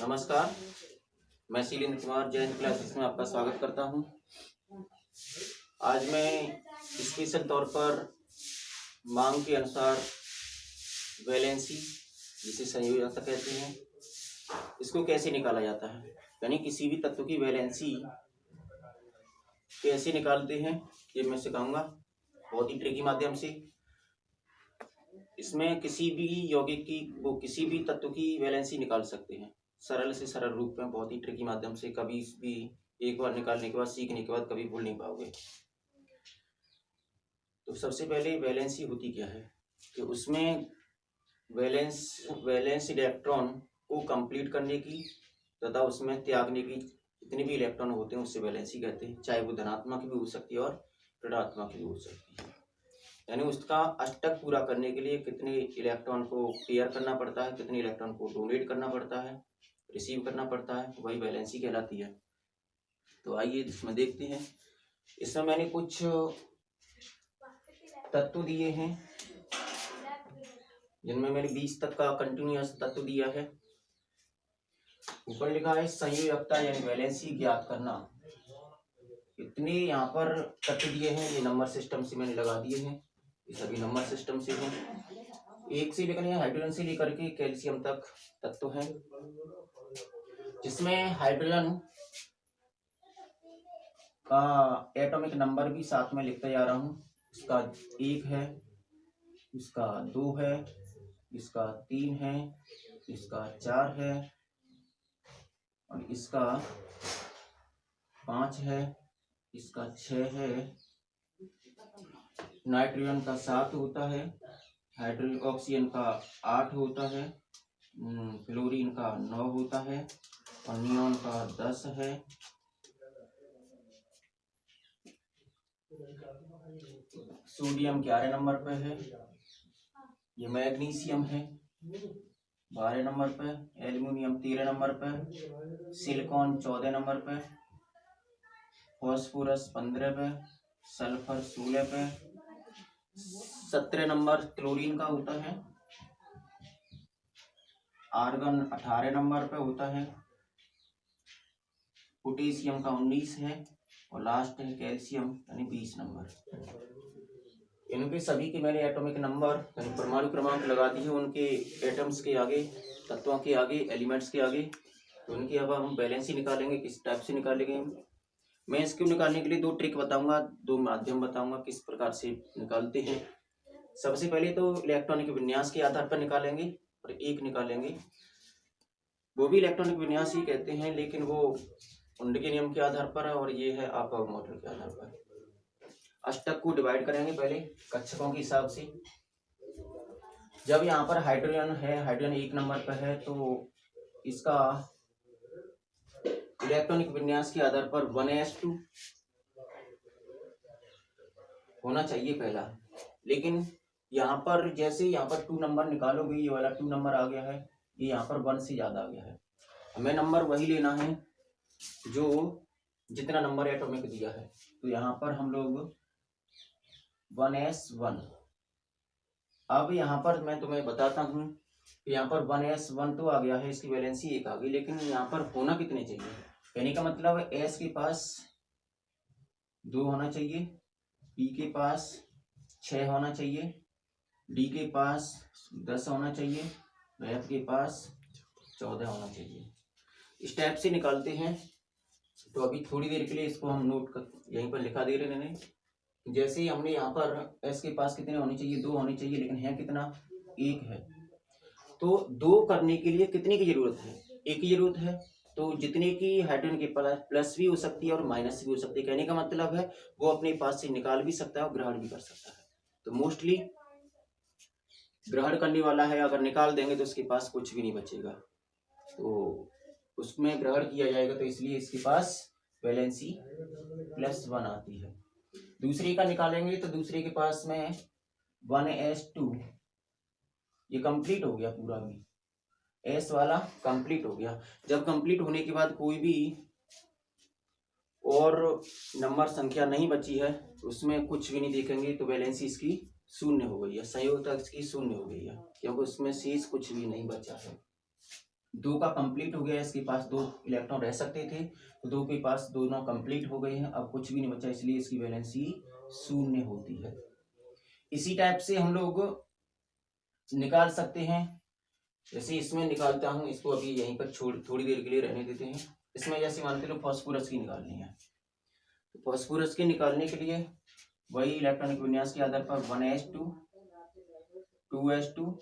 नमस्कार, मैं शीलेंद्र कुमार जैन क्लासेस में आपका स्वागत करता हूं। आज मैं स्पेशल तौर पर मांग के अनुसार वैलेंसी, जिसे संयोजकता कहते हैं, इसको कैसे निकाला जाता है, यानी किसी भी तत्व की वैलेंसी कैसे निकालते हैं, ये मैं सिखाऊंगा बहुत ही ट्रिकी माध्यम से। इसमें किसी भी यौगिक की किसी भी तत्व की वैलेंसी निकाल सकते हैं सरल से सरल रूप में, बहुत ही ट्रिकी माध्यम से। कभी भी एक बार निकालने के बाद, सीखने के बाद कभी भूल नहीं पाओगे। तो सबसे पहले वैलेंसी होती क्या है कि उसमें वैलेंस इलेक्ट्रॉन को कंप्लीट करने की तथा उसमें त्यागने की जितने भी इलेक्ट्रॉन होते हैं उससे वैलेंसी कहते हैं। चाहे वो धनात्मक भी हो सकती है और ऋणात्मक भी हो सकती है। यानी उसका अष्टक पूरा करने के लिए कितने इलेक्ट्रॉन को पेयर करना पड़ता है, कितने इलेक्ट्रॉन को डोनेट करना पड़ता है, रिसीव करना पड़ता है, वही वैलेंसी कहलाती है। तो आइए इसमें देखते हैं। इसमें मैंने कुछ तत्व दिए हैं जिनमें मैंने 20 तक का कंटिन्यूअस तत्व दिया है। ऊपर लिखा है संयोजकता यानी वैलेंसी ज्ञात करना। इतने यहाँ पर तत्व दिए हैं, ये नंबर सिस्टम से मैंने लगा दिए हैं, ये सभी नंबर सिस्टम से हैं। एक से लेकर हाइड्रोजन से लेकर के कैल्शियम तक तत्व हैं, जिसमें हाइड्रोजन का एटॉमिक नंबर भी साथ में लिखता जा रहा हूँ। इसका 1 है, इसका 2 है, इसका 3 है, इसका 4 है और इसका 5 है, इसका 6 है। नाइट्रोजन का 7 होता है, ऑक्सीजन का 8 होता है, क्लोरीन का 9 होता है और नियोन का 10 है। सोडियम 11 नंबर पे है, ये मैग्नीशियम है 12 नंबर पे, एल्युमिनियम 13 नंबर पे, सिलिकॉन 14 नंबर पे, फॉस्फोरस 15 पे, सल्फर 16 पे, 17 नंबर क्लोरीन का होता है, आर्गन 18 नंबर पे होता है, पोटेशियम का 19 है और लास्ट है कैल्शियम यानी 20 नंबर। इनके सभी के मैंने एटॉमिक नंबर यानी परमाणु क्रमांक लगा दिए उनके एटम्स के आगे, तत्वों के आगे, एलिमेंट्स के आगे। तो उनकी अब हम वैलेंसी निकालेंगे, किस टाइप से निकालेंगे। मैं इसको निकालने के लिए 2 ट्रिक बताऊंगा, 2 माध्यम बताऊंगा किस प्रकार से निकालते हैं। सबसे पहले तो इलेक्ट्रॉनिक विन्यास के आधार पर निकालेंगे और एक निकालेंगे, वो भी इलेक्ट्रॉनिक विन्यास ही कहते हैं, लेकिन वो उनके नियम के आधार पर है और ये है आपका मॉडल के आधार पर। अष्टक को डिवाइड करेंगे पहले कक्षकों के हिसाब से। जब यहाँ पर हाइड्रोजन है, हाइड्रोजन 1 नंबर पर है, तो इसका इलेक्ट्रॉनिक विन्यास के आधार पर 1s2 होना चाहिए पहला। लेकिन यहाँ पर जैसे यहाँ पर 2 नंबर निकालोगे, ये वाला 2 नंबर आ गया है, ये यहाँ पर 1 से ज्यादा आ गया है। हमें नंबर वही लेना है जो जितना नंबर एटॉमिक दिया है। तो यहाँ पर हम लोग 1s1। अब यहाँ पर मैं तुम्हें बताता हूँ कि यहाँ पर 1s1 तो आ गया है, इसकी वैलेंसी 1 आ गई, लेकिन यहाँ पर होना कितने चाहिए। कहने का मतलब है s के पास 2 होना चाहिए, p के पास 6 होना चाहिए, d के पास 10 होना चाहिए, f के पास 14 होना चाहिए। इस टाइप से निकालते हैं। तो अभी थोड़ी देर के लिए इसको हम नोट कर यहीं पर लिखा दे रहे हैं। जैसे हमने यहाँ पर s के पास कितने होने चाहिए, 2 होने चाहिए, लेकिन है कितना, 1 है। तो 2 करने के लिए कितने की जरूरत है, 1 की जरूरत है। तो जितने की हाइड्रोजन के प्लस भी हो सकती है और माइनस भी हो सकती है। कहने का मतलब है वो अपने पास से निकाल भी सकता है और ग्रहण भी कर सकता है। तो मोस्टली ग्रहण करने वाला है, अगर निकाल देंगे तो उसके पास कुछ भी नहीं बचेगा, तो उसमें ग्रहण किया जाएगा, तो इसलिए इसके पास वैलेंसी +1 आती है। दूसरे का निकालेंगे तो दूसरे के पास में 1s2, ये कंप्लीट हो गया पूरा, भी s वाला कंप्लीट हो गया। जब कंप्लीट होने के बाद कोई भी और नंबर संख्या नहीं बची है, उसमें कुछ भी नहीं देखेंगे, तो वैलेंसी इसकी 0 हो गई है, संयोजकता इसकी 0 हो गई है, क्योंकि उसमें शेष कुछ भी नहीं बचा है। दो का कंप्लीट हो गया, इसके पास दो इलेक्ट्रॉन रह सकते थे, तो दो के पास दोनों कंप्लीट हो गए हैं, अब कुछ भी नहीं बचा, इसलिए इसकी वैलेंसी शून्य होती है। इसी टाइप से हम लोग निकाल सकते हैं, जैसे इसमें निकालता हूं, इसको अभी यहीं पर छोड़ थोड़ी देर के लिए रहने देते हैं। इसमें जैसे मानते लो फास्फोरस की निकालनी है, तो फास्फोरस की निकालने के लिए वही इलेक्ट्रॉनिक विन्यास के आधार पर 1s2 2s2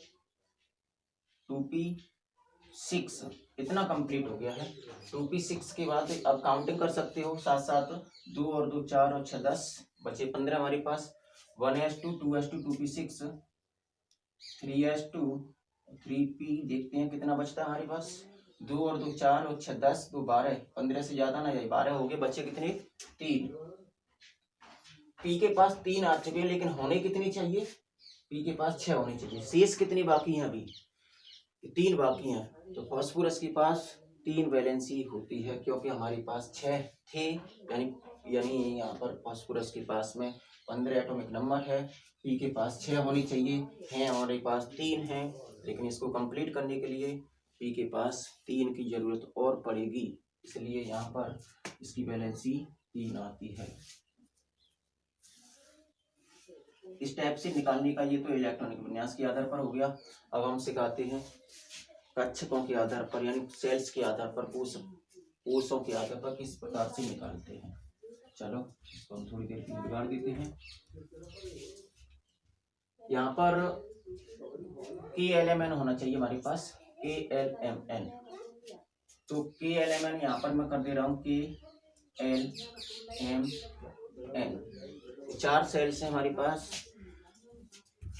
2p6 इतना कंप्लीट हो गया है। 2p6 के बाद अब काउंटिंग कर सकते हो साथ साथ, 2 और 2 4 और 6 10, बचे 15 हमारे पास। 1s2 2s2 2p6 3s2 3p, देखते हैं कितना बचता है हमारे पास। 2 और 2 4 और 6 10, 2 12, 15 से ज्यादा ना जाए, 12 हो गए, बचे कितने 3। पी के पास 3 आ चुके हैं, लेकिन होने कितनी चाहिए, पी के पास 6 होने चाहिए। शेष कितनी बाकी हैं, अभी 3 बाकी हैं, तो फास्फोरस के पास 3 वैलेंसी होती है, क्योंकि हमारे पास 6 थे, यानी यानी यहाँ पर फास्फोरस के पास में 15 एटॉमिक नंबर है, पी के पास 6 होनी चाहिए, हैं हमारे पास 3 हैं, लेकिन इसको कंप्लीट करने के लिए पी के पास 3 की जरूरत और पड़ेगी, इसलिए यहाँ पर इसकी वैलेंसी 3 आती है। इस टाइप से निकालने का, ये तो इलेक्ट्रॉनिक विन्यास के आधार पर हो गया। अब हम सिखाते हैं कक्षकों के आधार पर, यानी सेल्स के आधार पर, कोषों के आधार पर किस प्रकार से निकालते हैं। चलो इसको हम थोड़ी देर के लिए बिगाड़ देते हैं। यहाँ पर KLMN होना चाहिए हमारे पास, KLMN, तो KLMN यहाँ पर मैं कर दे रहा हूँ KLMN। 4 सेल्स हैं हमारे पास,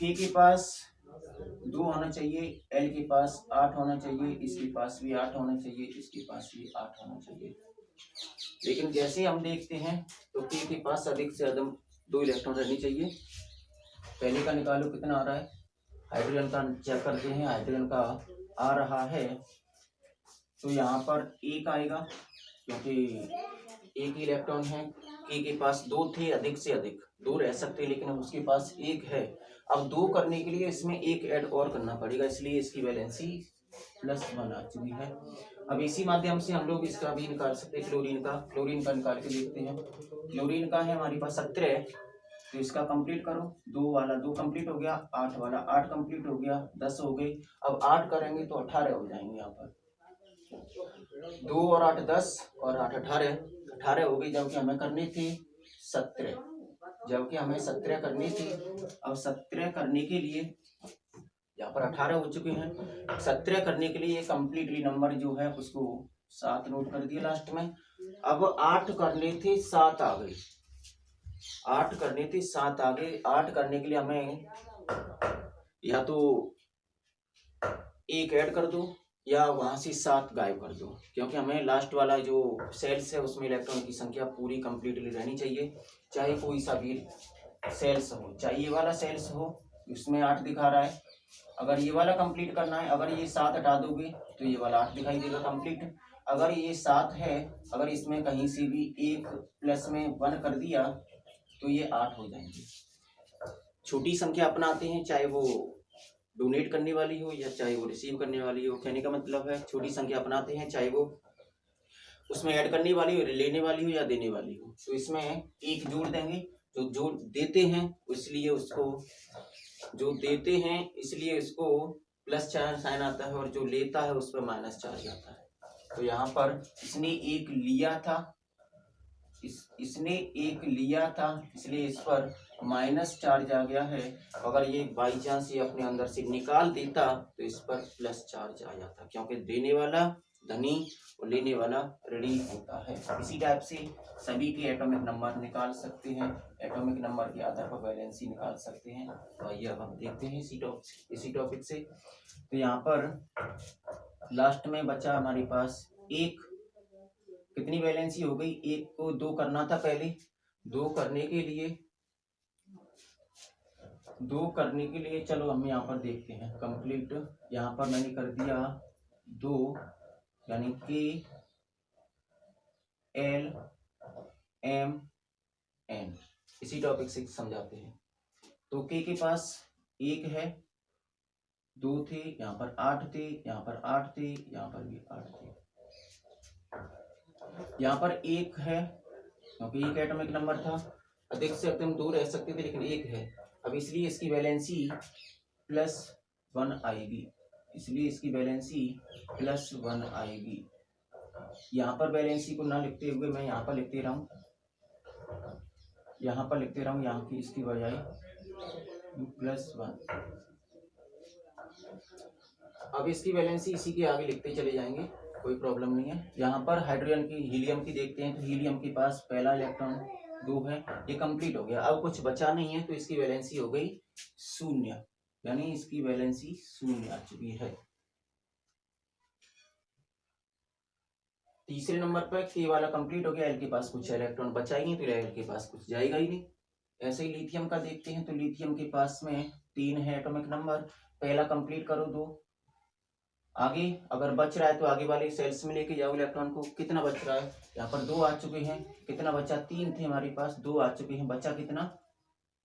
K के पास 2 होना चाहिए, L के पास 8 होना चाहिए, इसके पास भी 8 होना चाहिए, इसके पास भी 8 होना चाहिए। लेकिन जैसे हम देखते हैं तो K के पास अधिक से अधिक 2 इलेक्ट्रॉन रहनी चाहिए। पहले का निकालो कितना आ रहा है, हाइड्रोजन का चेक करते हैं, हाइड्रोजन का आ रहा है, तो यहाँ पर 1 आएगा, क्योंकि एक ही इलेक्ट्रॉन है। K के पास 2 थे, अधिक से अधिक 2 रह सकते, लेकिन उसके पास 1 है। अब 2 करने के लिए इसमें 1 ऐड और करना पड़ेगा, इसलिए इसकी वैलेंसी +1 आ चुकी है। अब इसी माध्यम से हम लोग इसका भी निकाल सकते हैं, क्लोरीन का निकाल के देखते हैं। क्लोरीन का है हमारे पास 17, तो इसका कंप्लीट करो, 2 वाला 2 कंप्लीट हो गया, 8 वाला 8 कंप्लीट हो गया, 10 हो गई। अब 8 करेंगे तो 18 हो जाएंगे, यहाँ पर 2 और 8 10 और 8 18 हो गई, जबकि हमें करनी थी 17, जबकि हमें 17 करनी थी। अब 17 करने के लिए यहाँ पर 18 हो चुके हैं, 17 करने के लिए कंप्लीटली नंबर जो है उसको 7 नोट कर दिया लास्ट में। अब 8 करने थे, 7 आ गई, 8 करने थे 7 आ गए। 8 करने के लिए हमें या तो 1 ऐड कर दो, या वहां से 7 गायब कर दो, क्योंकि हमें लास्ट वाला जो सेल्स है उसमें इलेक्ट्रॉन की संख्या पूरी कंप्लीटली रहनी चाहिए, चाहे कोई सा भी सेल्स हो, चाहे ये वाला सेल्स हो, उसमें 8 दिखा रहा है, अगर ये वाला कंप्लीट करना है, अगर ये 7 हटा दोगे तो ये वाला 8 दिखाई देगा कंप्लीट। अगर ये 7 है, अगर इसमें कहीं से भी 1 प्लस में 1 कर दिया तो ये 8 हो जाएंगे। छोटी संख्या अपनाते हैं, चाहे वो डोनेट करने वाली हो या चाहे वो रिसीव करने वाली हो, कहने का मतलब है छोटी संख्या अपनाते हैं, चाहे वो उसमें ऐड करने वाली हो, लेने वाली हो या देने वाली हो। तो इसमें 1 जोड़ देंगे, जो जोड़ देते हैं इसलिए उसको, जो देते हैं इसलिए इसको +4 साइन आता है, और जो लेता है उस पर -4 जाता है। तो यहाँ पर इसने 1 लिया था, इसने 1 लिया था, इसलिए इस पर -4 आ गया है। अगर ये बाई चांस ये अपने अंदर से निकाल देता तो इस पर +4 आ जाता, क्योंकि देने वाला धनी और लेने वाला ऋणी होता है। इसी टाइप से सभी के एटॉमिक नंबर निकाल सकते हैं, एटॉमिक नंबर के आधार पर वैलेंसी निकाल सकते हैं। तो आइए अब हम देखते हैं इसी टॉपिक से। तो यहाँ पर लास्ट में बचा हमारे पास 1, कितनी वैलेंसी हो गई, 1 को 2 करना था पहले, 2 करने के लिए चलो हम यहाँ पर देखते हैं कंप्लीट। यहाँ पर मैंने कर दिया 2, यानी कि KLMN, इसी टॉपिक से समझाते हैं। तो K के पास 1 है, 2 थे, यहाँ पर 8 थे, यहाँ पर 8 थे, यहाँ पर भी 8 थे। यहाँ पर 1 है क्योंकि एक एटॉमिक नंबर था, अधिक से अधिक हम 2 रह सकते थे लेकिन 1 है। अब इसलिए इसकी वैलेंसी +1 आएगी, इसलिए इसकी वैलेंसी +1 आएगी। यहाँ पर वैलेंसी को ना लिखते हुए मैं यहाँ पर लिखते रहा हूँ, यहाँ पर लिखते रहा हूँ, यहाँ की इसकी बजाय +1। अब इसकी वैलेंसी इसी के आगे लिखते चले जाएंगे, कोई प्रॉब्लम नहीं है। यहाँ पर हाइड्रोजन की, हीलियम की देखते हैं तो हीलियम के पास पहला इलेक्ट्रॉन 2 है, ये कंप्लीट हो गया। अब कुछ बचा नहीं है तो इसकी वैलेंसी हो गई 0, यानी इसकी वैलेंसी 0 आ चुकी है। तीसरे नंबर पर के वाला कंप्लीट हो गया, एल के पास कुछ इलेक्ट्रॉन बचा ही नहीं तो एल के पास कुछ जाएगा ही नहीं। ऐसे ही लिथियम का देखते हैं तो लिथियम के पास में 3 है एटॉमिक नंबर, पहला कंप्लीट करो 2, आगे अगर बच रहा है तो आगे वाले सेल्स में लेके जाओ इलेक्ट्रॉन को। कितना बच रहा है, यहाँ पर 2 आ चुके हैं, कितना बचा, 3 थे हमारे पास, 2 आ चुके हैं, बचा कितना,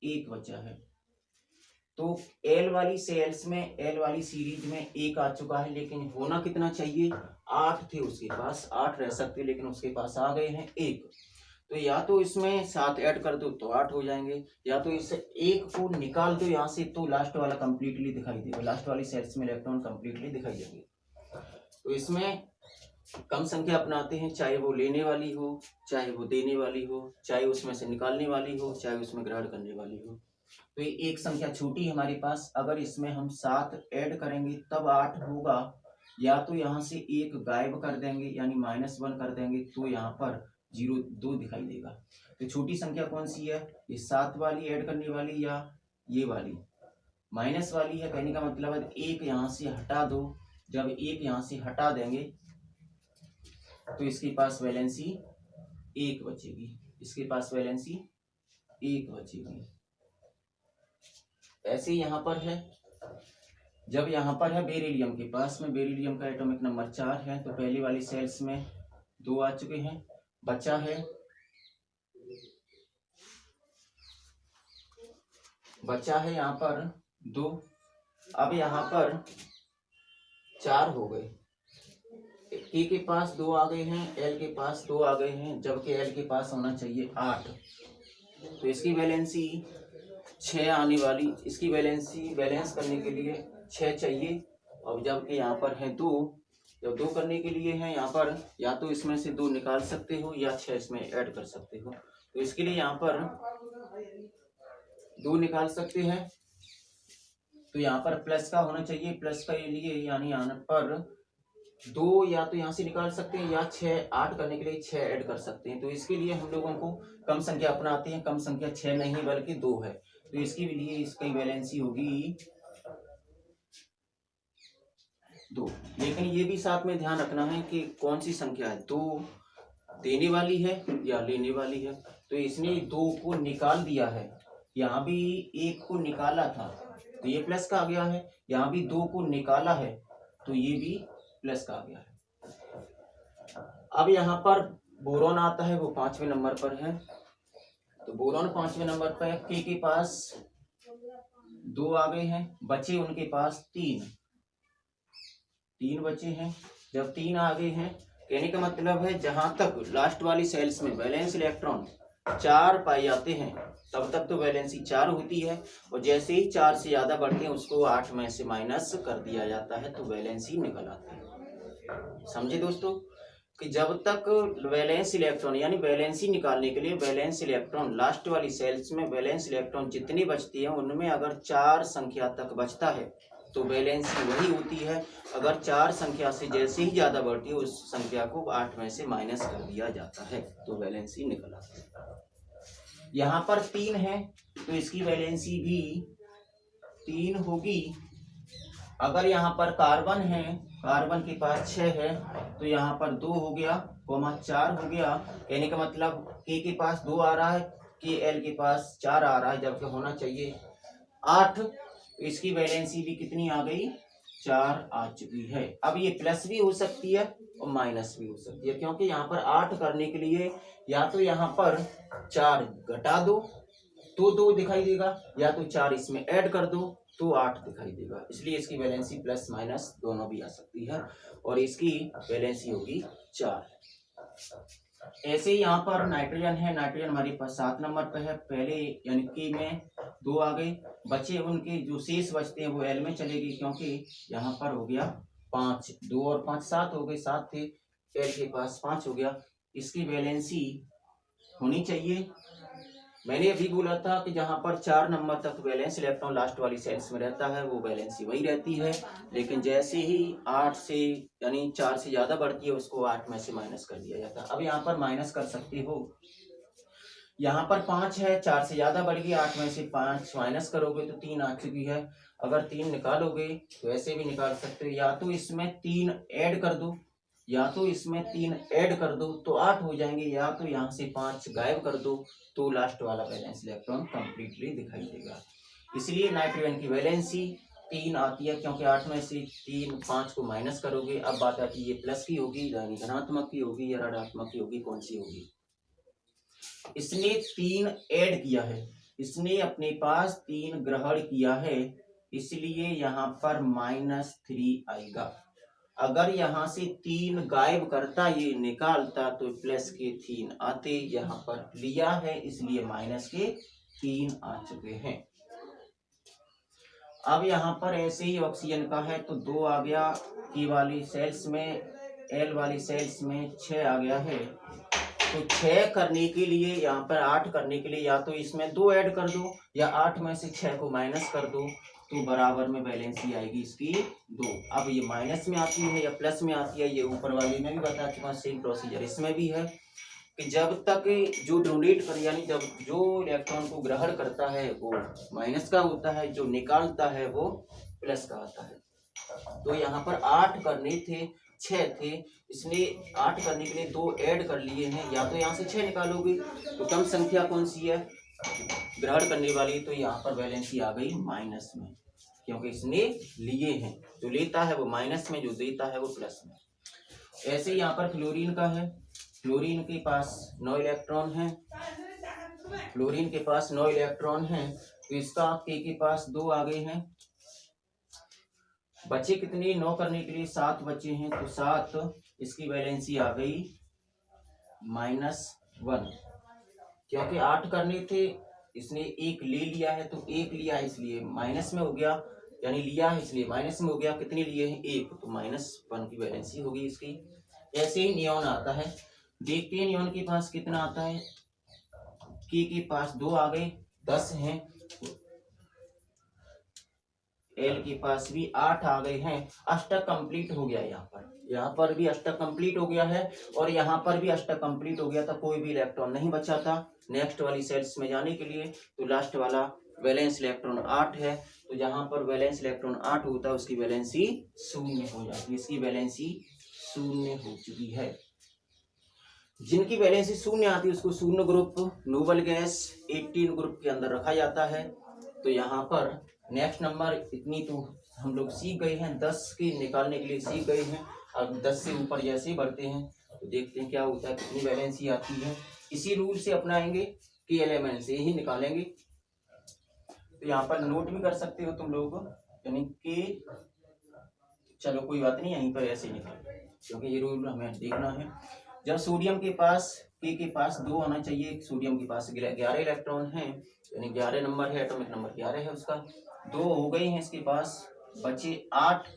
1 बचा है। तो एल वाली सेल्स में, एल वाली सीरीज में 1 आ चुका है, लेकिन होना कितना चाहिए, 8 थे उसके पास, 8 रह सकते लेकिन उसके पास आ गए हैं 1। तो या तो इसमें 7 ऐड कर दो तो 8 हो जाएंगे, या तो इस 1 को निकाल दो यहाँ से तो लास्ट वाला कंप्लीटली दिखाई देगा, लास्ट वाली सेल्स में इलेक्ट्रॉन कंप्लीटली दिखाई देंगे। तो इसमें कम संख्या अपनाते हैं, चाहे वो लेने वाली हो, चाहे वो देने वाली हो, चाहे उसमें से निकालने वाली हो, चाहे उसमें ग्रहण करने वाली हो। तो ये एक संख्या छोटी हमारे पास, अगर इसमें हम 7 ऐड करेंगे तब 8 होगा, या तो यहाँ से 1 गायब कर देंगे यानी -1 कर देंगे तो यहाँ पर 0 2 दिखाई देगा। तो छोटी संख्या कौन सी है, ये 7 वाली ऐड करने वाली या ये वाली माइनस वाली है। कहने का मतलब है 1 यहाँ से हटा दो, जब 1 यहाँ से हटा देंगे तो इसके पास वैलेंसी 1 बचेगी, इसके पास वैलेंसी 1 बचेगी। ऐसे यहाँ पर है, जब यहाँ पर है बेरिलियम के पास में, बेरिलियम का एटॉमिक नंबर 4 है, तो पहली वाली सेल्स में 2 आ चुके हैं, बचा है यहाँ पर 2। अब यहाँ पर 4 हो गए, ए के पास 2 आ गए हैं, एल के पास 2 आ गए हैं, जबकि एल के पास होना चाहिए 8। तो इसकी वैलेंसी 6 आने वाली, इसकी वैलेंसी बैलेंस करने के लिए 6 चाहिए। अब जबकि यहाँ पर है 2, जब 2 करने के लिए है यहाँ पर या तो इसमें से 2 निकाल सकते हो या 6 इसमें ऐड कर सकते हो। तो इसके लिए यहाँ पर 2 निकाल सकते हैं, तो यहाँ पर प्लस का होना चाहिए, प्लस का लिए यानी यहाँ पर 2 या तो यहाँ से निकाल सकते हैं या 6, 8 करने के लिए 6 ऐड कर सकते हैं। तो इसके लिए हम लोगों को कम संख्या अपनाते हैं, कम संख्या 6 नहीं बल्कि 2 है, तो इसके लिए इसकी वैलेंसी होगी 2। लेकिन ये भी साथ में ध्यान रखना है कि कौन सी संख्या है, 2 देने वाली है या लेने वाली है। तो इसने 2 को निकाल दिया है, यहाँ भी 1 को निकाला था तो ये प्लस का आ गया है, यहाँ भी 2 को निकाला है तो ये भी प्लस का आ गया है। अब यहाँ पर बोरॉन आता है, वो 5वें नंबर पर है। तो बोरॉन 5वें नंबर पर है, के पास 2 आ गए हैं, बचे उनके पास 3 बचे हैं। जब 3 आ गए हैं, कहने का मतलब है जहां तक लास्ट वाली सेल्स में वैलेंस इलेक्ट्रॉन 4 पाए जाते हैं तब तक तो वैलेंसी 4 होती है, और जैसे ही 4 से ज्यादा बढ़ते हैं उसको 8 में से माइनस कर दिया जाता है तो वैलेंसी निकल आती है। समझे दोस्तों कि जब तक वैलेंस इलेक्ट्रॉन यानी वैलेंसी निकालने के लिए वैलेंस इलेक्ट्रॉन लास्ट वाली सेल्स में वैलेंस इलेक्ट्रॉन जितनी बचती है उनमें अगर 4 संख्या तक बचता है तो वैलेंसी वही होती है। अगर 4 संख्या से जैसे ही ज्यादा बढ़ती है उस संख्या को 8 में से माइनस कर दिया जाता है तो वैलेंसी निकल आती है। यहाँ पर 3 है तो इसकी वैलेंसी भी 3 होगी। अगर यहाँ पर कार्बन है, कार्बन के पास 6 है तो यहाँ पर 2 हो गया, 4 हो गया। कहने का मतलब के पास 2 आ रहा है, के एल के पास 4 आ रहा है, जबकि होना चाहिए 8। तो इसकी वैलेंसी भी कितनी आ गई, 4 आ चुकी है। अब ये प्लस भी हो सकती है और माइनस भी हो सकती है, क्योंकि यहाँ पर 8 करने के लिए या तो यहाँ पर 4 घटा दो तो 2 दिखाई देगा, या तो 4 इसमें ऐड कर दो तो 8 दिखाई देगा, इसलिए इसकी वैलेंसी प्लस माइनस दोनों भी आ सकती है और इसकी वैलेंसी होगी 4। ऐसे ही यहाँ पर नाइट्रोजन है, नाइट्रोजन हमारे पास 7 नंबर पे है, पहले यानी कि में 2 आ गए, बचे उनके जो शेष बचते हैं वो एल में चलेगी, क्योंकि यहाँ पर हो गया 5, 2 और 5 7 हो गए, 7 थे, एल के पास 5 हो गया, इसकी वैलेंसी होनी चाहिए। मैंने अभी बोला था कि जहां पर 4 नंबर तक वैलेंस इलेक्ट्रॉन लास्ट वाली सेल्स में रहता है वो वैलेंसी वही रहती है, लेकिन जैसे ही 8 से यानी 4 से ज्यादा बढ़ती है उसको 8 में से माइनस कर दिया जाता है। अब यहाँ पर माइनस कर सकते हो, यहाँ पर 5 है, 4 से ज्यादा बढ़ गई, 8 में से 5 माइनस करोगे तो 3 आ चुकी है। अगर 3 निकालोगे तो ऐसे भी निकाल सकते हो, या तो इसमें 3 ऐड कर दो, या तो इसमें 3 ऐड कर दो तो 8 हो जाएंगे, या तो यहाँ से 5 गायब कर दो तो लास्ट वाला वैलेंस इलेक्ट्रॉन कंप्लीटली दिखाई देगा। इसलिए नाइट्रोजन की वैलेंसी 3 आती है, क्योंकि 8 में से 3 5 को माइनस करोगे। अब बात आती है ये प्लस की होगी यानी धनात्मक की होगी या ऋणात्मक की होगी, कौन सी होगी। इसने 3 ऐड किया है, इसने अपने पास 3 ग्रहण किया है, इसलिए यहाँ पर -3 आएगा। अगर यहाँ से 3 गायब करता, ये निकालता तो प्लस के 3 आते, यहाँ पर लिया है इसलिए माइनस के 3 आ चुके हैं। अब यहाँ पर ऐसे ही ऑक्सीजन का है तो 2 आ गया, की वाली सेल्स में, एल वाली सेल्स में 6 आ गया है, तो 6 करने के लिए यहाँ पर 8 करने के लिए या तो इसमें 2 ऐड कर दो या 8 में से 6 को माइनस कर दो, तो बराबर में वैलेंसी आएगी इसकी 2। अब ये माइनस में आती है या प्लस में आती है, ये ऊपर वाली में भी बता चुका हूं, सेम प्रोसीजर इसमें भी है कि जब तक जो डोनेट कर यानी जब जो इलेक्ट्रॉन को ग्रहण करता है वो माइनस का होता है, जो निकालता है वो प्लस का आता है। तो यहाँ पर 8 करने थे, 6 थे, इसलिए 8 करने के लिए 2 ऐड कर लिए हैं, या तो यहाँ से 6 निकालोगे तो कम संख्या कौन सी है ग्रहण करने वाली, तो यहाँ पर वैलेंसी आ गई माइनस में, क्योंकि इसने लिए हैं, जो लेता है वो माइनस में, जो देता है वो प्लस में। ऐसे ही यहाँ पर फ्लोरीन का है, फ्लोरीन के पास 9 इलेक्ट्रॉन है, फ्लोरीन के पास 9 इलेक्ट्रॉन है, तो इसका के पास 2 आ गए हैं, बचे कितने 9 करने के लिए 7 बचे हैं, तो 7, इसकी वैलेंसी आ गई -1, क्योंकि 8 करने थे, इसने 1 ले लिया है, तो 1 लिया है इसलिए माइनस में हो गया, यानी लिया है इसलिए माइनस में हो गया, कितने लिए हैं 1, तो -1 की वैलेंसी होगी इसकी। ऐसे ही नियॉन आता है, देखते हैं नियॉन के पास कितना आता है, के पास 2 आ गए, 10 हैं, एल के पास भी 8 आ गए हैं, अष्टक कंप्लीट हो गया, यहाँ पर भी अष्टक कंप्लीट हो गया है और यहाँ पर भी अष्टक कंप्लीट हो गया था, कोई भी इलेक्ट्रॉन नहीं बचा था नेक्स्ट वाली सेल्स में जाने के लिए, तो लास्ट वाला वैलेंस इलेक्ट्रॉन 8 है, तो जहां पर वैलेंस इलेक्ट्रॉन 8 होता है उसकी वैलेंसी 0 हो जाती है, इसकी वैलेंसी 0 हो चुकी है। जिनकी वैलेंसी 0 आती है उसको शून्य ग्रुप, नोबल गैस 18 ग्रुप के अंदर रखा जाता है। तो यहाँ पर नेक्स्ट नंबर इतनी तो हम लोग सीख गए हैं, 10 के निकालने के लिए सीख गए हैं। अब 10 से ऊपर जैसे ही बढ़ते हैं तो देखते हैं क्या होता है, कितनी वैलेंसी आती है। इसी रूल से अपनाएंगे कि एलिमेंट से ही निकालेंगे। तो यहाँ पर नोट भी कर सकते हो तुम लोग, यानी कि चलो कोई बात नहीं, यहीं पर ऐसे ही निकाल, क्योंकि ये रूल हमें देखना है। जब सोडियम के पास के पास 2 होना चाहिए, सोडियम के पास 11 इलेक्ट्रॉन हैं, यानी 11 नंबर है, एटॉमिक नंबर 11 है उसका, 2 हो गए हैं इसके पास, बचे 8,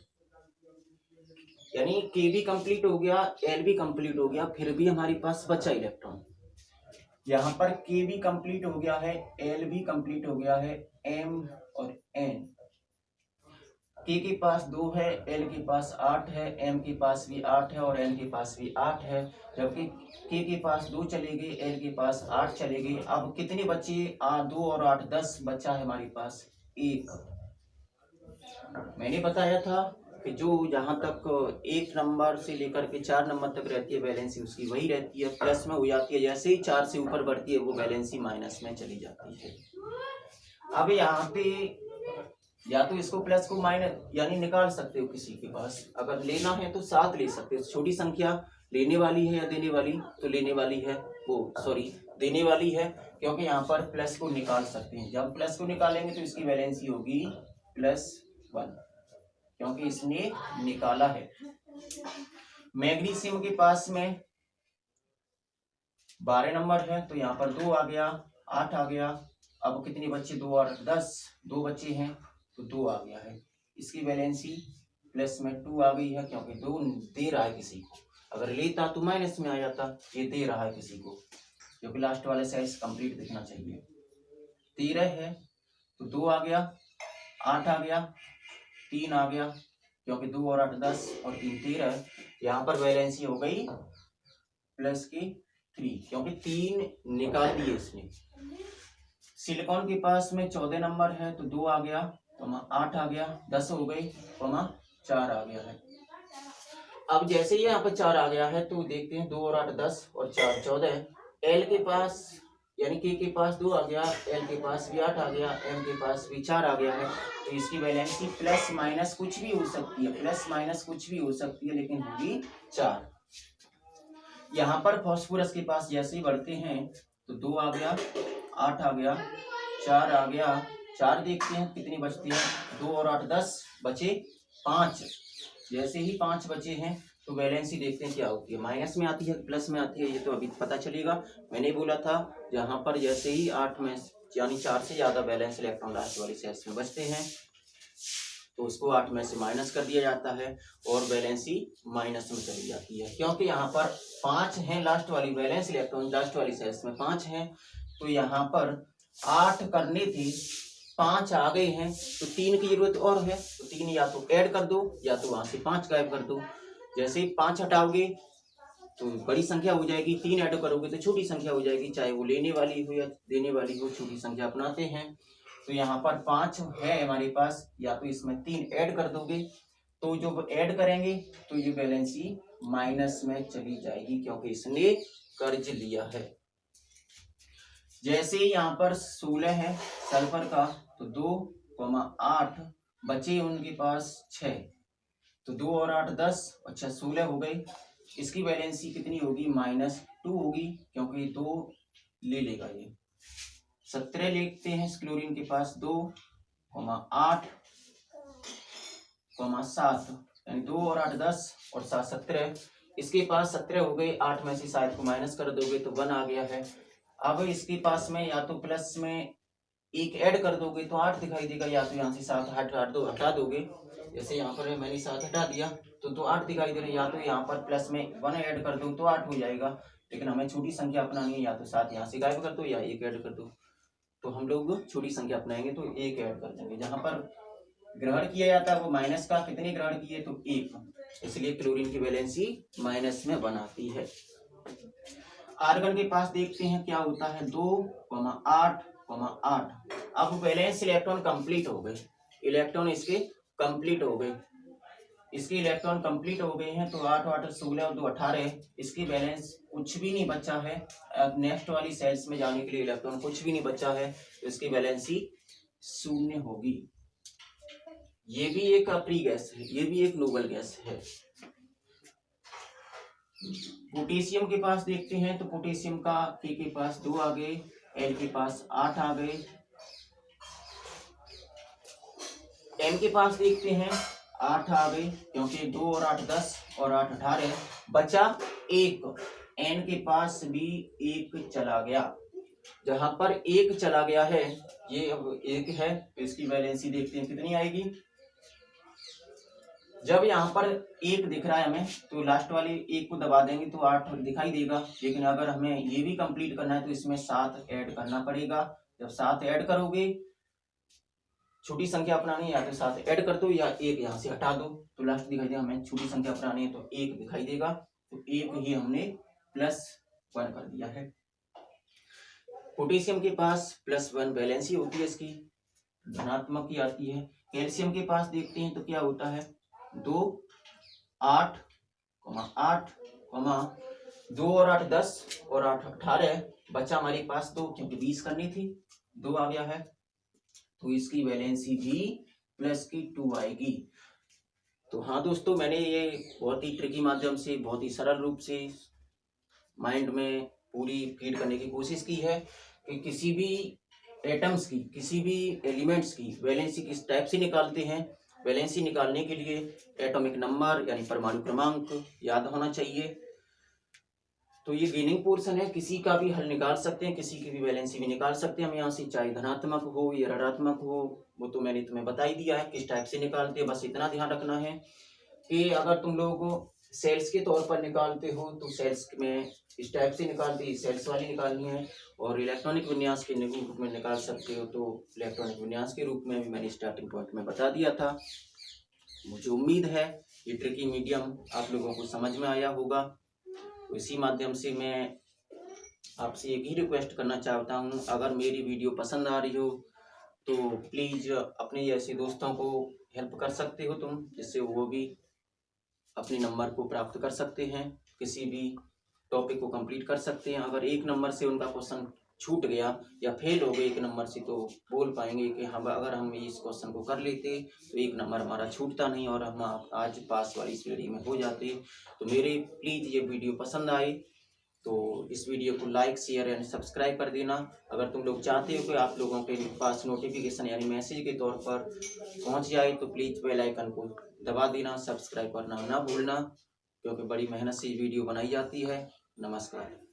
यानी के भी कंप्लीट हो गया, एल भी कंप्लीट हो गया, फिर भी हमारे पास बचा इलेक्ट्रॉन। यहाँ पर के भी कंप्लीट हो गया है, एल भी कंप्लीट हो गया है, एम और एन। के पास 2 है, एल के पास 8 है, एम के पास भी 8 है और एन के पास भी 8 है, जबकि के पास 2 चले गए, एल के पास 8 चले गए। अब कितने बचे, 2 और 8 10 बचा है हमारे पास 1। मैंने बताया था कि जो जहां तक 1 नंबर से लेकर के 4 नंबर तक रहती है वैलेंसी उसकी वही रहती है, प्लस में हो जाती है, जैसे ही 4 से ऊपर बढ़ती है वो वैलेंसी माइनस में चली जाती है। अब यहाँ पे या तो इसको प्लस को माइनस यानी निकाल सकते हो, किसी के पास अगर लेना है तो 7 ले सकते हो, छोटी संख्या लेने वाली है या देने वाली, तो लेने वाली है, वो सॉरी देने वाली है, क्योंकि यहाँ पर प्लस को निकाल सकते हैं। जब प्लस को निकालेंगे तो इसकी वैलेंसी होगी +1, क्योंकि इसने निकाला है। मैग्नीशियम के पास में 12 नंबर है, तो यहाँ पर 2 आ गया, 8 आ गया। अब कितने बच्चे, 2 और 10, 2 बच्चे हैं तो 2 आ गया है। इसकी वैलेंसी प्लस में 2 आ गई है, क्योंकि 2 दे रहा है किसी को। अगर लेता तो माइनस में आ जाता, ये दे रहा है किसी को, क्योंकि लास्ट वाले सेल्स कंप्लीट दिखना चाहिए। 13 है तो 2 आ गया, 8 आ गया, 3 आ गया, क्योंकि 2 और 8 10 और 3 13। यहाँ पर वैलेंसी हो गई प्लस की 3, क्योंकि 3 निकाल दिए इसने। सिलिकॉन के पास में 14 नंबर है तो 2 आ गया, 8 आ गया, 10 हो गई, 4 आ गया है। अब जैसे ही यहाँ पर 4 आ गया है तो देखते हैं, 2 और 8 10 और 4 14। एल के पास यानी के पास 2 आ गया, एल के पास भी 8 आ गया, एम के पास भी 4 आ गया है। तो इसकी वैलेंसी प्लस माइनस कुछ भी हो सकती है, प्लस माइनस कुछ भी हो सकती है, लेकिन होगी 4। यहाँ पर फास्फोरस के पास जैसे ही बढ़ते हैं तो 2 आ गया, 8 आ गया, 4 आ गया। 4 देखते हैं कितनी बचती है, 2 और 8 10 बचे 5। जैसे ही 5 बचे हैं तो वैलेंसी देखते हैं क्या होती है, माइनस में आती है प्लस में आती है, ये तो अभी पता चलेगा। मैंने बोला था जहाँ पर जैसे ही 8 में यानी 4 से ज्यादा वैलेंस इलेक्ट्रॉन लास्ट वाली सेल्स में बचते हैं तो उसको 8 में से माइनस कर दिया जाता है और वैलेंसी माइनस में चली जाती है। क्योंकि यहाँ पर 5 हैं लास्ट वाली वैलेंस इलेक्ट्रॉन लास्ट वाली सेल्स में 5 हैं, तो यहाँ पर 8 करने थे, 5 आ गए हैं, तो 3 की जरूरत और है, तो 3 या तो ऐड कर दो या तो वहां से 5 गायब कर दो। जैसे ही 5 हटाओगे तो बड़ी संख्या हो जाएगी, 3 ऐड करोगे तो छोटी संख्या हो जाएगी, चाहे वो लेने वाली हो या देने वाली हो, छोटी संख्या अपनाते हैं। तो यहाँ पर 5 है हमारे पास, या तो इसमें 3 ऐड कर दोगे, तो जो ऐड करेंगे तो ये बैलेंसी माइनस में चली जाएगी, क्योंकि इसने कर्ज लिया है। जैसे यहाँ पर 16 है सल्फर का, तो 2, 8 बचे उनके पास 6, तो 2 और 8 10 और 6 16 हो गई। इसकी वैलेंसी कितनी होगी, -2 होगी, क्योंकि 2 ले लेगा ये। 17 लिखते हैं क्लोरीन के पास, 2, 8, 7, यानी 2 और 8 10 और 7 17। इसके पास 17 हो गई, 8 में से 7 को माइनस कर दोगे तो 1 आ गया है। अब इसके पास में या तो प्लस में 1 ऐड कर दोगे तो 8 दिखाई देगा, या तो यहाँ से 7 हटा दोगे। जैसे यहाँ पर मैंने 7 हटा दिया तो 8 दिखाई दे रहे, या तो यहाँ पर प्लस में 1 ऐड कर दो तो 8 हो जाएगा। लेकिन हमें छोटी संख्या अपनानी है, या तो 7 यहाँ से गायब कर दो या 1 ऐड कर दो। तो हम लोग छोटी संख्या अपनाएंगे तो 1 ऐड कर देंगे। जहां पर ग्रहण किया जाता है वो माइनस का, कितने ग्रहण किए तो 1, इसलिए क्लोरीन की वैलेंसी माइनस में बनाती है। आर्गन के पास देखते हैं क्या होता है, 2, 8, 8। अब वैलेंस इलेक्ट्रॉन कंप्लीट हो गए, इलेक्ट्रॉन इसके कंप्लीट हो गए, इसके इलेक्ट्रॉन कंप्लीट हो गए हैं, तो 8 8 16 और 2 18। इसकी बैलेंस कुछ भी नहीं बचा है, नेक्स्ट वाली सेल्स में जाने के लिए इलेक्ट्रॉन कुछ भी नहीं बचा है, तो इसकी बैलेंसी 0 होगी। ये भी एक फ्री गैस है, ये भी एक नोबल गैस है। पोटेशियम के पास देखते हैं, तो पोटेशियम का के पास 2 आ गए, एल के पास 8 आ गए, एम के पास देखते हैं 8 आ गई, क्योंकि 2 और 8 10 और 8 18, बचा 1। एन के पास भी 1 चला गया। जहां पर 1 चला गया है, ये अब 1 है, तो इसकी वैलेंसी देखते हैं कितनी आएगी। जब यहाँ पर 1 दिख रहा है हमें, तो लास्ट वाली 1 को दबा देंगे तो 8 दिखाई देगा। लेकिन अगर हमें ये भी कंप्लीट करना है तो इसमें 7 ऐड करना पड़ेगा। जब 7 ऐड करोगे, छोटी संख्या अपनानी है, या तो 7 ऐड कर दो या 1 यहाँ से हटा दो, तो लास्ट दिखाई देगा। हमें छोटी संख्या अपनानी है तो 1 दिखाई देगा, तो 1 ही हमने +1 कर दिया है। पोटेशियम के पास +1 वैलेंसी होती है, इसकी धनात्मक ही आती है। कैल्शियम के पास देखते हैं तो क्या होता है, 2, 8, 8, 2 और 8 10 और 8 18, बचा हमारे पास 2, क्योंकि 20 करनी थी, 2 आ गया है, तो इसकी वैलेंसी भी +2 आएगी। तो हाँ दोस्तों, मैंने ये बहुत ही ट्रिकी माध्यम से, बहुत ही सरल रूप से माइंड में पूरी फीड करने की कोशिश की है कि किसी भी एटम्स की, किसी भी एलिमेंट्स की वैलेंसी किस टाइप से निकालते हैं। वैलेंसी निकालने के लिए एटॉमिक नंबर यानी परमाणु क्रमांक याद होना चाहिए। तो ये गेनिंग पोर्शन है, किसी का भी हल निकाल सकते हैं, किसी की भी वैलेंसी भी निकाल सकते हैं हम यहाँ से, चाहे धनात्मक हो या ऋणात्मक हो, वो तो मैंने तुम्हें बता ही दिया है किस टाइप से निकालते हैं। बस इतना ध्यान रखना है कि अगर तुम लोग सेल्स के तौर पर निकालते हो तो सेल्स में इस टाइप से निकालते हैं, सेल्स वाली निकालनी है। और इलेक्ट्रॉनिक विन्यास के रूप में निकाल सकते हो तो इलेक्ट्रॉनिक विन्यास के रूप में भी मैंने स्टार्टिंग पॉइंट में बता दिया था। मुझे उम्मीद है ये ट्रिकी मीडियम आप लोगों को समझ में आया होगा। तो इसी माध्यम से मैं आपसे एक ही रिक्वेस्ट करना चाहता हूँ, अगर मेरी वीडियो पसंद आ रही हो तो प्लीज़ अपने जैसे दोस्तों को हेल्प कर सकते हो तुम, जिससे वो भी अपने नंबर को प्राप्त कर सकते हैं, किसी भी टॉपिक को कंप्लीट कर सकते हैं। अगर एक नंबर से उनका क्वेश्चन छूट गया या फेल हो गए एक नंबर से, तो बोल पाएंगे कि हम अगर हम इस क्वेश्चन को कर लेते तो एक नंबर हमारा छूटता नहीं और हम आज पास वाली श्रेणी में हो जाते। तो मेरे प्लीज़ ये वीडियो पसंद आए तो इस वीडियो को लाइक शेयर एंड सब्सक्राइब कर देना। अगर तुम लोग चाहते हो कि आप लोगों के पास नोटिफिकेशन यानी मैसेज के तौर पर पहुंच जाए तो प्लीज़ बेल आइकन को दबा देना, सब्सक्राइब करना ना भूलना, क्योंकि बड़ी मेहनत से वीडियो बनाई जाती है। नमस्कार।